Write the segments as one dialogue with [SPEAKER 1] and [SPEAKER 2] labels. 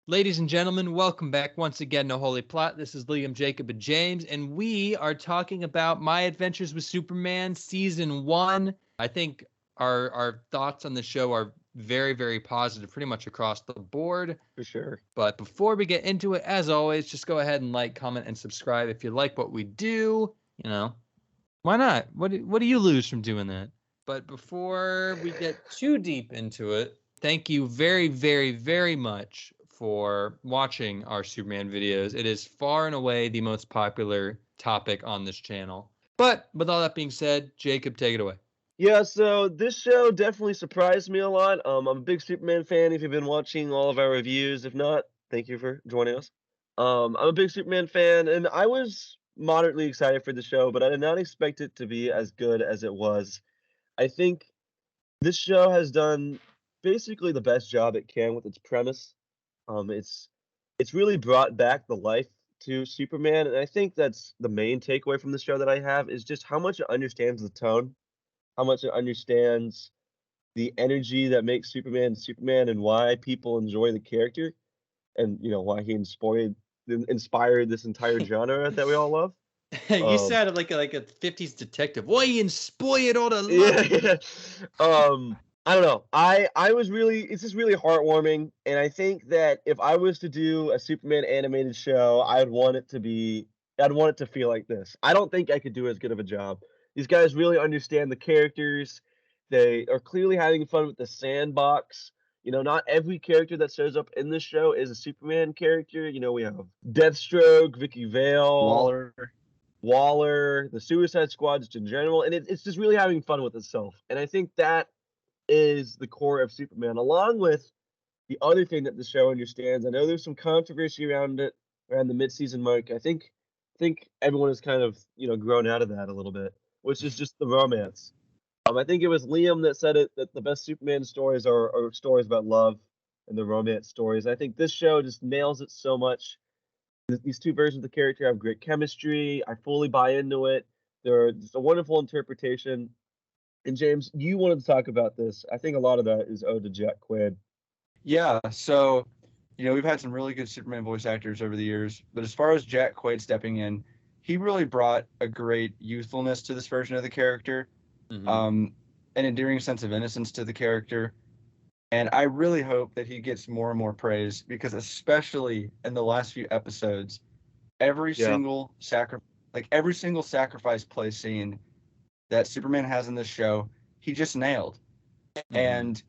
[SPEAKER 1] Ladies and gentlemen, welcome back once again to Holy Plot. This is Liam, Jacob, and James, and we are talking about My Adventures with Superman Season 1. I think our thoughts on the show are very, very positive pretty much across the board.
[SPEAKER 2] For sure.
[SPEAKER 1] But before we get into it, as always, just go ahead and like, comment, and subscribe if you like what we do. Why not? What do you lose from doing that? But before we get too deep into it, thank you very, very, very much for watching our Superman videos. It is far and away the most popular topic on this channel. But with all that being said, Jacob, take it away.
[SPEAKER 2] Yeah, so this show definitely surprised me a lot. I'm a big Superman fan if you've been watching all of our reviews. If not, thank you for joining us. I'm a big Superman fan, and I was moderately excited for the show, but I did not expect it to be as good as it was. I think this show has done basically the best job it can with its premise. It's really brought back the life to Superman, and I think that's the main takeaway from the show that I have is just how much it understands the tone, how much it understands the energy that makes Superman Superman, and why people enjoy the character, and why he inspired this entire genre that we all love.
[SPEAKER 1] You
[SPEAKER 2] Um,
[SPEAKER 1] sounded like a 50s detective. Why you inspired all the love?
[SPEAKER 2] yeah, yeah. I don't know. I was really it's just really heartwarming, and I think that if I was to do a Superman animated show, I'd want it to feel like this. I don't think I could do as good of a job. These guys really understand the characters. They are clearly having fun with the sandbox. Not every character that shows up in this show is a Superman character. We have Deathstroke, Vicky Vale,
[SPEAKER 3] Waller.
[SPEAKER 2] Waller, the Suicide Squad just in general, and it's just really having fun with itself. And I think that is the core of Superman, along with the other thing that the show understands. I know there's some controversy around it around the mid-season mark. I think everyone has kind of grown out of that a little bit, which is just the romance. I think it was Liam that said it that the best Superman stories are stories about love and the romance stories. I think this show just nails it so much. These two versions of the character have great chemistry. I fully buy into it. They're just a wonderful interpretation. And James, you wanted to talk about this. I think a lot of that is owed to Jack Quaid.
[SPEAKER 3] Yeah, so we've had some really good Superman voice actors over the years, but as far as Jack Quaid stepping in, he really brought a great youthfulness to this version of the character,
[SPEAKER 1] Mhm.
[SPEAKER 3] um, an endearing sense of innocence to the character, and I really hope that he gets more and more praise because especially in the last few episodes, every
[SPEAKER 2] Yeah.
[SPEAKER 3] single every single sacrifice play scene that Superman has in this show, he just nailed.
[SPEAKER 1] Mhm.
[SPEAKER 3] And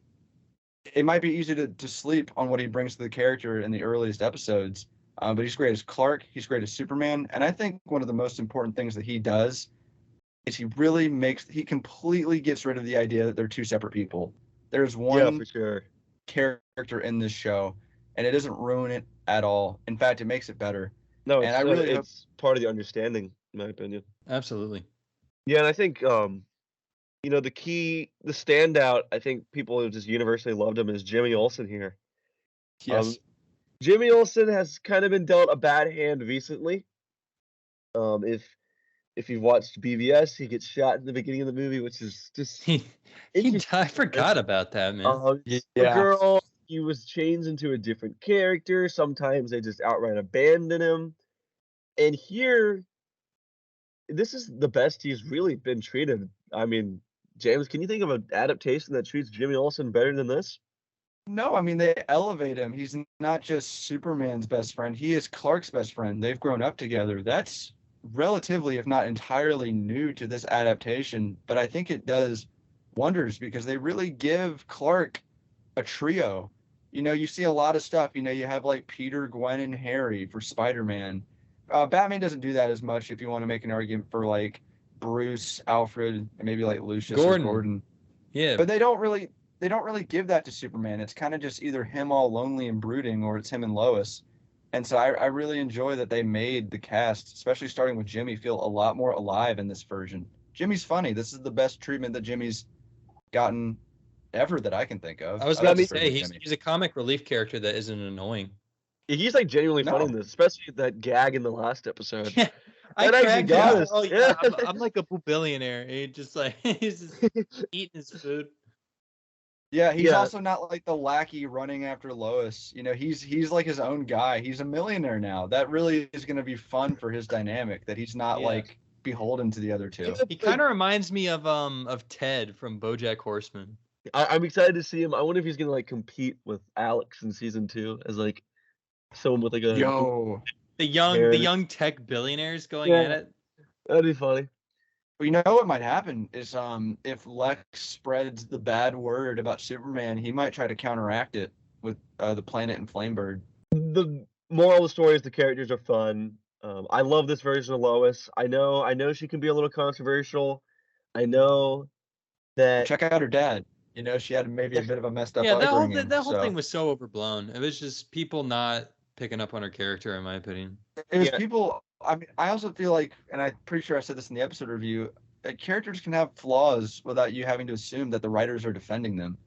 [SPEAKER 3] it might be easy to sleep on what he brings to the character in the earliest episodes, but he's great as Clark. He's great as Superman. And I think one of the most important things that he does is he completely gets rid of the idea that they're two separate people. There's
[SPEAKER 2] Yeah, for
[SPEAKER 3] one
[SPEAKER 2] sure.
[SPEAKER 3] character in this show, and it doesn't ruin it at all. In fact, it makes it better.
[SPEAKER 2] No,
[SPEAKER 3] And I
[SPEAKER 2] it's
[SPEAKER 3] really hope,
[SPEAKER 2] it's part of the understanding, in my opinion.
[SPEAKER 1] Absolutely.
[SPEAKER 2] Yeah, and I think the standout, I think people have just universally loved him is Jimmy Olsen here. Um,
[SPEAKER 3] yes,
[SPEAKER 2] Jimmy Olsen has kind of been dealt a bad hand recently. If you've watched BVS, he gets shot in the beginning of the movie, which is just
[SPEAKER 1] He
[SPEAKER 2] interesting.
[SPEAKER 1] I forgot about that, man.
[SPEAKER 3] yeah,
[SPEAKER 2] Supergirl, he was changed into a different character. Sometimes they just outright abandon him. And here, this is the best he's really been treated. I mean, James, can you think of an adaptation that treats Jimmy Olsen better than this?
[SPEAKER 3] No, I mean they elevate him. He's not just Superman's best friend. He is Clark's best friend. They've grown up together. That's relatively, if not entirely new to this adaptation, but I think it does wonders because they really give Clark a trio. You see a lot of stuff. You have like Peter, Gwen, and Harry for Spider-Man. Batman doesn't do that as much if you want to make an argument for like Bruce, Alfred, and maybe like Lucius or
[SPEAKER 1] Gordon.
[SPEAKER 3] Gordon.
[SPEAKER 1] Yeah.
[SPEAKER 3] But they don't really give that to Superman. It's kind of just either him all lonely and brooding or it's him and Lois. And so I really enjoy that they made the cast, especially starting with Jimmy, feel a lot more alive in this version. Jimmy's funny. This is the best treatment that Jimmy's gotten ever that I can think of.
[SPEAKER 1] I was
[SPEAKER 3] I
[SPEAKER 2] Yeah, I
[SPEAKER 1] about
[SPEAKER 3] love
[SPEAKER 1] to
[SPEAKER 2] mean,
[SPEAKER 3] this version
[SPEAKER 1] say
[SPEAKER 3] of
[SPEAKER 1] he's
[SPEAKER 3] Jimmy.
[SPEAKER 1] he's a comic relief character that isn't annoying.
[SPEAKER 2] he's like genuinely funny in
[SPEAKER 3] No.
[SPEAKER 2] this, especially that gag in the last episode.
[SPEAKER 1] Yeah, I
[SPEAKER 2] That actually
[SPEAKER 1] cracked it. He's
[SPEAKER 2] got
[SPEAKER 3] Yeah.
[SPEAKER 1] like,
[SPEAKER 2] us.
[SPEAKER 1] "Oh
[SPEAKER 2] Yeah.
[SPEAKER 1] yeah, I'm like a billionaire." He just like he's just eating his food.
[SPEAKER 3] Yeah, he's
[SPEAKER 2] Yeah.
[SPEAKER 3] also not like the lackey running after Lois. You know, he's like his own guy. He's a millionaire now. That really is going to be fun for his dynamic. That he's not
[SPEAKER 1] Yeah.
[SPEAKER 3] like beholden to the other two.
[SPEAKER 2] Yeah,
[SPEAKER 1] He kind of reminds me of Ted from BoJack Horseman.
[SPEAKER 2] I'm excited to see him. I wonder if he's gonna like compete with Alex in season 2 as like someone with like a
[SPEAKER 3] Yo,
[SPEAKER 1] The
[SPEAKER 2] hair.
[SPEAKER 1] young tech billionaires going
[SPEAKER 2] Yeah.
[SPEAKER 1] at it.
[SPEAKER 2] That'd be funny.
[SPEAKER 3] you know what might happen is if Lex spreads the bad word about Superman, he might try to counteract it with the Planet and Flamebird.
[SPEAKER 2] The moral of the story is the characters are fun. I love this version of Lois. I know she can be a little controversial. I know that
[SPEAKER 3] Check out her dad. You know, she had maybe a bit of a messed up
[SPEAKER 1] Yeah,
[SPEAKER 3] upbringing.
[SPEAKER 1] that whole
[SPEAKER 3] so.
[SPEAKER 1] thing was so overblown. It was just people not picking up on her character, in my opinion.
[SPEAKER 3] It was
[SPEAKER 2] Yeah.
[SPEAKER 3] people. I mean, I also feel like, and I'm pretty sure I said this in the episode review, characters can have flaws without you having to assume that the writers are defending them.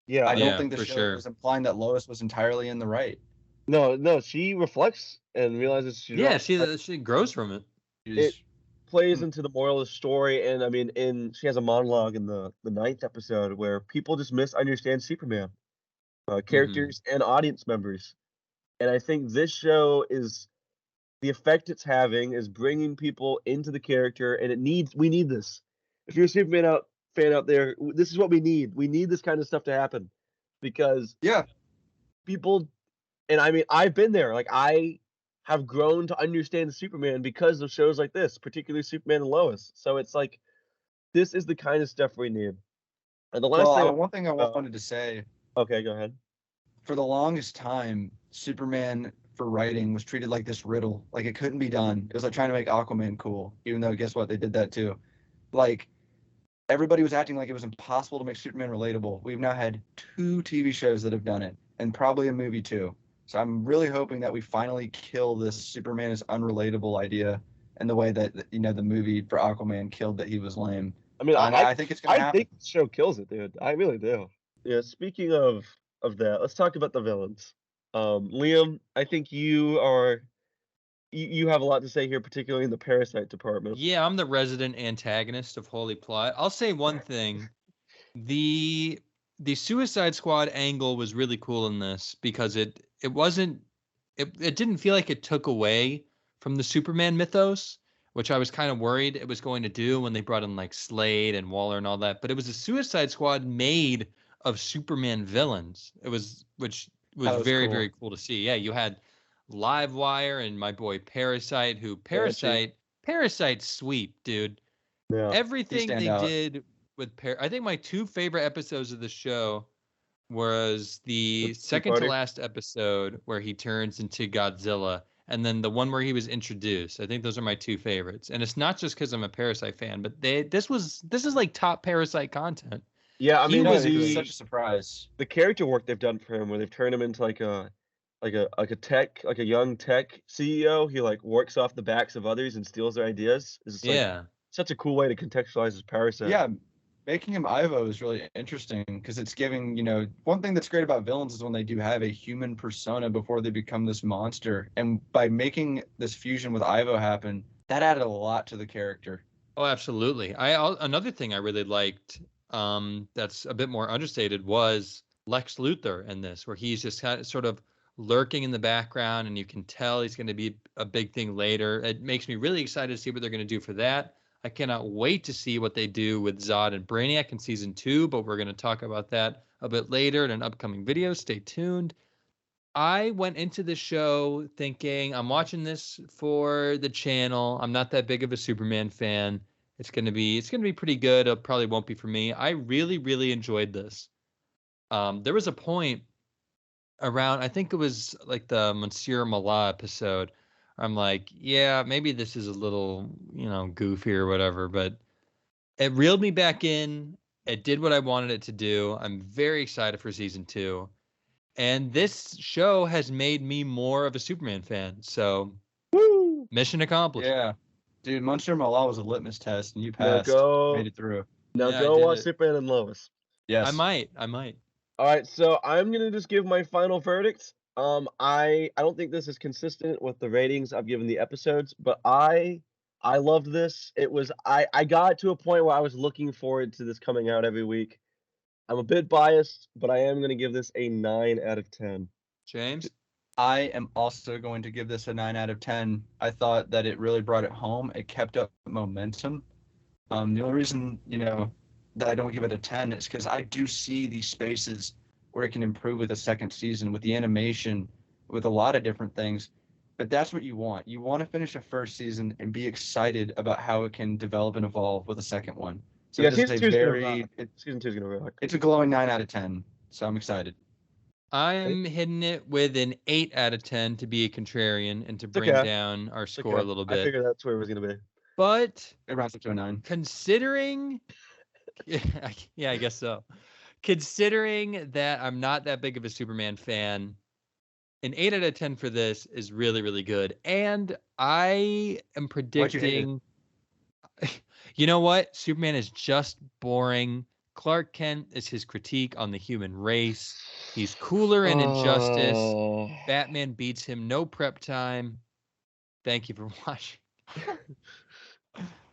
[SPEAKER 2] yeah,
[SPEAKER 3] I don't
[SPEAKER 1] Yeah,
[SPEAKER 3] think the
[SPEAKER 1] for
[SPEAKER 3] show
[SPEAKER 1] sure.
[SPEAKER 3] was implying that Lois was entirely in the right.
[SPEAKER 2] no, she reflects and realizes she's
[SPEAKER 1] Yeah,
[SPEAKER 2] wrong.
[SPEAKER 1] she grows from it.
[SPEAKER 2] It plays into the moral of the story, and I mean, she has a monologue in the 9th episode where people just misunderstand Superman, characters and audience members, and I think this show is the effect it's having is bringing people into the character, and we need this. If you're a Superman fan out there, this is what we need. We need this kind of stuff to happen because
[SPEAKER 3] Yeah,
[SPEAKER 2] people, and I mean, I've been there. Like I have grown to understand Superman because of shows like this, particularly Superman and Lois. So it's like this is the kind of stuff we need. And the last
[SPEAKER 3] well,
[SPEAKER 2] thing,
[SPEAKER 3] one thing I wanted to say,
[SPEAKER 2] okay, go ahead.
[SPEAKER 3] for the longest time, Superman for writing was treated like this riddle. Like it couldn't be done. It was like trying to make Aquaman cool, even though guess what? They did that too. Like everybody was acting like it was impossible to make Superman relatable. We've now had 2 TV shows that have done it, and probably a movie too. So I'm really hoping that we finally kill this Superman is unrelatable idea, and the way that the movie for Aquaman killed that he was lame.
[SPEAKER 2] I mean,
[SPEAKER 3] I think it's gonna
[SPEAKER 2] I
[SPEAKER 3] happen.
[SPEAKER 2] think the show kills it, dude. I really do. Yeah. Speaking of that, let's talk about the villains. Liam, I think you have a lot to say here, particularly in the Parasite department.
[SPEAKER 1] Yeah, I'm the resident antagonist of Holy Plot. I'll say one thing. The Suicide Squad angle was really cool in this because it didn't feel like it took away from the Superman mythos, which I was kind of worried it was going to do when they brought in like Slade and Waller and all that. But it was a Suicide Squad made of Superman villains. Which was very,
[SPEAKER 3] cool.
[SPEAKER 1] very cool to see. Yeah, you had Livewire and my boy Parasite, who Parasite's sweet, dude.
[SPEAKER 2] Yeah.
[SPEAKER 1] Everything
[SPEAKER 3] stand
[SPEAKER 1] they
[SPEAKER 3] out.
[SPEAKER 1] did with I think my 2 favorite episodes of the show was the second to
[SPEAKER 2] Two-parter?
[SPEAKER 1] last episode where he turns into Godzilla, and then the one where he was introduced. I think those are my 2 favorites. And it's not just because I'm a Parasite fan, but this is like top Parasite content.
[SPEAKER 2] Yeah, I
[SPEAKER 1] He
[SPEAKER 2] mean,
[SPEAKER 1] was
[SPEAKER 3] it was such a surprise.
[SPEAKER 2] the character work they've done for him, where they've turned him into like a young tech CEO. He like works off the backs of others and steals their ideas. Is like
[SPEAKER 1] Yeah.
[SPEAKER 2] such a cool way to contextualize his Parasite.
[SPEAKER 3] Yeah, making him Ivo is really interesting because it's giving, one thing that's great about villains is when they do have a human persona before they become this monster. And by making this fusion with Ivo happen, that added a lot to the character.
[SPEAKER 1] Oh, absolutely. Another thing I really liked, that's a bit more understated, was Lex Luthor in this, where he's just kind of sort of lurking in the background, and you can tell he's going to be a big thing later. It makes me really excited to see what they're going to do for that. I cannot wait to see what they do with Zod and Brainiac in season 2, but we're going to talk about that a bit later in an upcoming video. Stay tuned. I went into the show thinking I'm watching this for the channel. I'm not that big of a Superman fan. It's gonna be pretty good. It probably won't be for me. I really, really enjoyed this. There was a point around, I think it was like the Monsieur Mallah episode. I'm like, yeah, maybe this is a little, goofy or whatever, but it reeled me back in. It did what I wanted it to do. I'm very excited for season 2. And this show has made me more of a Superman fan. So,
[SPEAKER 2] Woo!
[SPEAKER 1] mission accomplished.
[SPEAKER 3] Yeah. Dude, Monsieur Mallah was a litmus test, and you
[SPEAKER 2] Now
[SPEAKER 3] passed.
[SPEAKER 2] go.
[SPEAKER 3] Made it through.
[SPEAKER 2] Now
[SPEAKER 1] Yeah, I
[SPEAKER 2] go
[SPEAKER 1] did
[SPEAKER 2] watch
[SPEAKER 1] it.
[SPEAKER 2] Superman and Lois.
[SPEAKER 3] Yes.
[SPEAKER 1] I might.
[SPEAKER 2] All right, so I'm gonna just give my final verdict. I don't think this is consistent with the ratings I've given the episodes, but I loved this. It was I got to a point where I was looking forward to this coming out every week. I'm a bit biased, but I am going to give this a 9 out of 10.
[SPEAKER 1] James?
[SPEAKER 3] I am also going to give this a 9 out of 10. I thought that it really brought it home. It kept up momentum. The only reason, that I don't give it a 10 is because I do see these spaces where it can improve with a second season, with the animation, with a lot of different things. But that's what you want. You want to finish a first season and be excited about how it can develop and evolve with a second one. So
[SPEAKER 2] Yeah,
[SPEAKER 3] this is
[SPEAKER 2] season
[SPEAKER 3] a
[SPEAKER 2] 2's gonna
[SPEAKER 3] very,
[SPEAKER 2] rock. Season 2's gonna rock.
[SPEAKER 3] it's a glowing 9 out of 10. So I'm excited.
[SPEAKER 1] I'm hitting it with an 8 out of 10 to be a contrarian and to bring
[SPEAKER 2] okay.
[SPEAKER 1] down our
[SPEAKER 2] It's
[SPEAKER 1] score
[SPEAKER 2] okay.
[SPEAKER 1] a little
[SPEAKER 2] I
[SPEAKER 1] bit.
[SPEAKER 2] figured that's where it was gonna be.
[SPEAKER 1] But
[SPEAKER 3] It rounds up to a 9.
[SPEAKER 1] considering, yeah, I guess so. Considering that I'm not that big of a Superman fan, an 8 out of 10 for this is really, really good. And I am
[SPEAKER 3] Why'd you hate it?
[SPEAKER 1] predicting, you know what? Superman is just boring. Clark Kent is his critique on the human race. He's cooler in Injustice.
[SPEAKER 2] Oh.
[SPEAKER 1] Batman beats him. No prep time. Thank you for watching.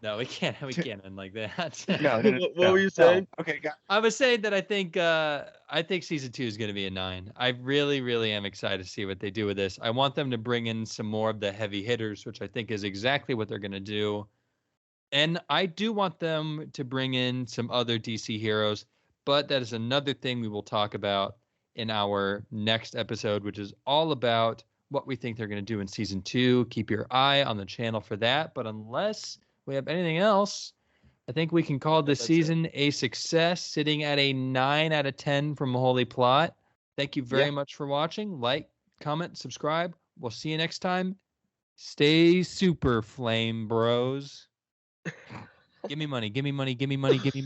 [SPEAKER 1] No, we can't end like that.
[SPEAKER 3] No,
[SPEAKER 2] What were you saying?
[SPEAKER 3] No. Okay,
[SPEAKER 1] I was saying that I think season 2 is going to be a 9. I really, really am excited to see what they do with this. I want them to bring in some more of the heavy hitters, which I think is exactly what they're going to do. And I do want them to bring in some other DC heroes, but that is another thing we will talk about in our next episode, which is all about what we think they're going to do in season 2. Keep your eye on the channel for that. But unless we have anything else, I think we can call this season a success, sitting at a 9 out of 10 from Holy Plot. Thank you very much for watching. Like, comment, subscribe. We'll see you next time. Stay super flame, bros. Give me money, give me money, give me money, give me money.